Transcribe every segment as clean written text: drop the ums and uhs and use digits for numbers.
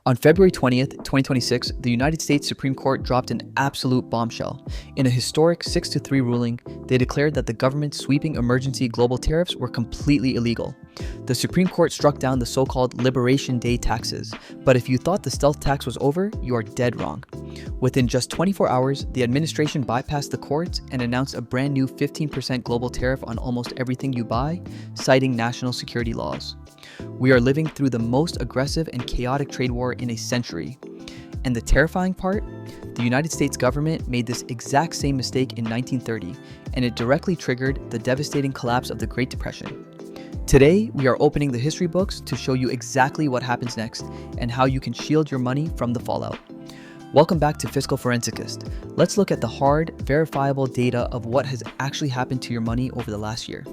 On February 20th, 2026, the United States Supreme Court dropped an absolute bombshell. In a historic 6-3 ruling, they declared that the government's sweeping emergency global tariffs were completely illegal. The Supreme Court struck down the so-called Liberation Day taxes, but if you thought the stealth tax was over, you are dead wrong. Within just 24 hours, the administration bypassed the courts and announced a brand new 15% global tariff on almost everything you buy, citing national security laws. We are living through the most aggressive and chaotic trade war in a century. And the terrifying part? The United States government made this exact same mistake in 1930, and it directly triggered the devastating collapse of the Great Depression. Today, we are opening the history books to show you exactly what happens next and how you can shield your money from the fallout. Welcome back to Fiscal Forensicist. Let's look at the hard, verifiable data of what has actually happened to your money over the last year.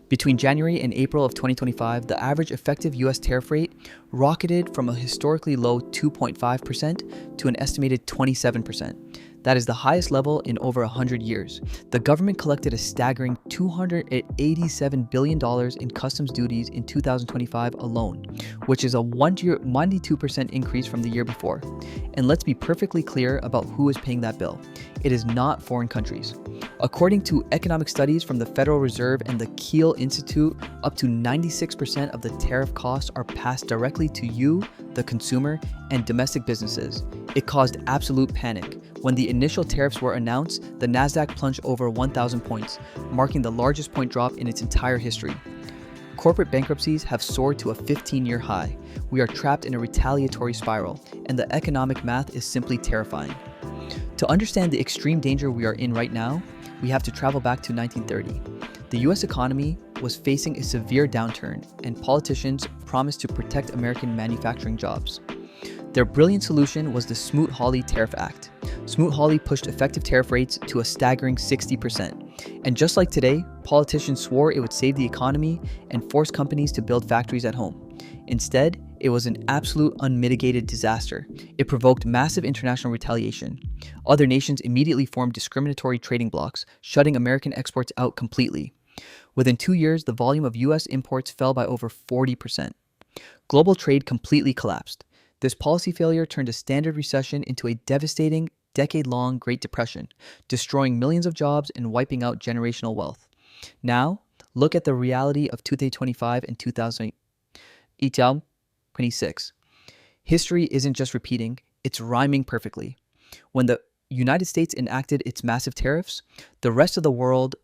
Between January and April of 2025, the average effective US tariff rate rocketed from a historically low 2.5% to an estimated 27%. That is the highest level in over 100 years. The government collected a staggering $287 billion in customs duties in 2025 alone, which is a 92% increase from the year before. And let's be perfectly clear about who is paying that bill. It is not foreign countries. According to economic studies from the Federal Reserve and the Kiel Institute, up to 96% of the tariff costs are passed directly to you, the consumer, and domestic businesses. It caused absolute panic. When the initial tariffs were announced, the Nasdaq plunged over 1,000 points, marking the largest point drop in its entire history. Corporate bankruptcies have soared to a 15-year high. We are trapped in a retaliatory spiral, and the economic math is simply terrifying. To understand the extreme danger we are in right now, we have to travel back to 1930. The US economy was facing a severe downturn, and politicians promised to protect American manufacturing jobs. Their brilliant solution was the Smoot-Hawley Tariff Act. Smoot-Hawley pushed effective tariff rates to a staggering 60%. And just like today, politicians swore it would save the economy and force companies to build factories at home. Instead, it was an absolute unmitigated disaster. It provoked massive international retaliation. Other nations immediately formed discriminatory trading blocs, shutting American exports out completely. Within 2 years, the volume of US imports fell by over 40%. Global trade completely collapsed. This policy failure turned a standard recession into a devastating, decade-long Great Depression, destroying millions of jobs and wiping out generational wealth. Now, look at the reality of 2025 and 2026. History isn't just repeating, it's rhyming perfectly. When the United States enacted its massive tariffs, the rest of the world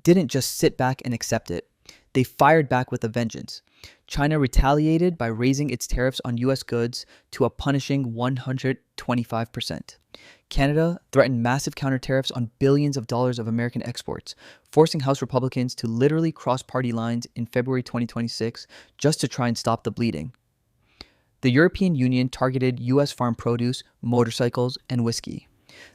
didn't just sit back and accept it. They fired back with a vengeance. China retaliated by raising its tariffs on US goods to a punishing 125%. Canada threatened massive counter tariffs on billions of dollars of American exports, forcing House Republicans to literally cross party lines in February 2026 just to try and stop the bleeding. The European Union targeted US farm produce, motorcycles, and whiskey.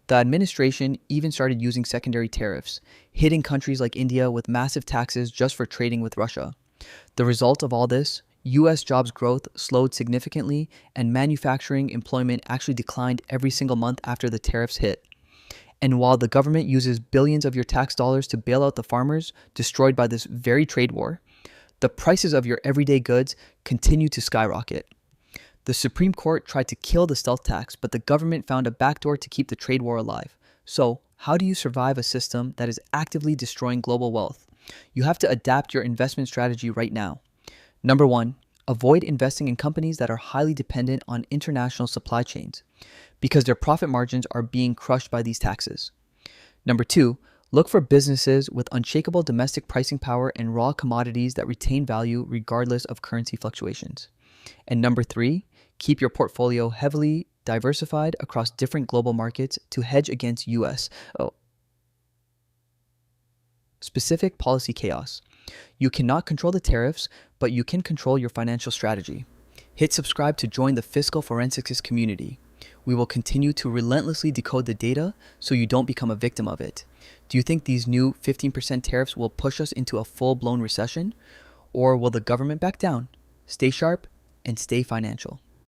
The administration even started using secondary tariffs, hitting countries like India with massive taxes just for trading with Russia. The result of all this, US jobs growth slowed significantly, and manufacturing employment actually declined every single month after the tariffs hit. And while the government uses billions of your tax dollars to bail out the farmers destroyed by this very trade war, the prices of your everyday goods continue to skyrocket. The Supreme Court tried to kill the stealth tax, but the government found a backdoor to keep the trade war alive. So, how do you survive a system that is actively destroying global wealth? You have to adapt your investment strategy right now. Number 1, avoid investing in companies that are highly dependent on international supply chains, because their profit margins are being crushed by these taxes. Number 2, look for businesses with unshakable domestic pricing power and raw commodities that retain value regardless of currency fluctuations. And number 3, keep your portfolio heavily diversified across different global markets to hedge against US specific policy chaos. You cannot control the tariffs, but you can control your financial strategy. Hit subscribe to join the Fiscal Forensicist community. We will continue to relentlessly decode the data so you don't become a victim of it. Do you think these new 15% tariffs will push us into a full-blown recession? Or will the government back down? Stay sharp and stay financial.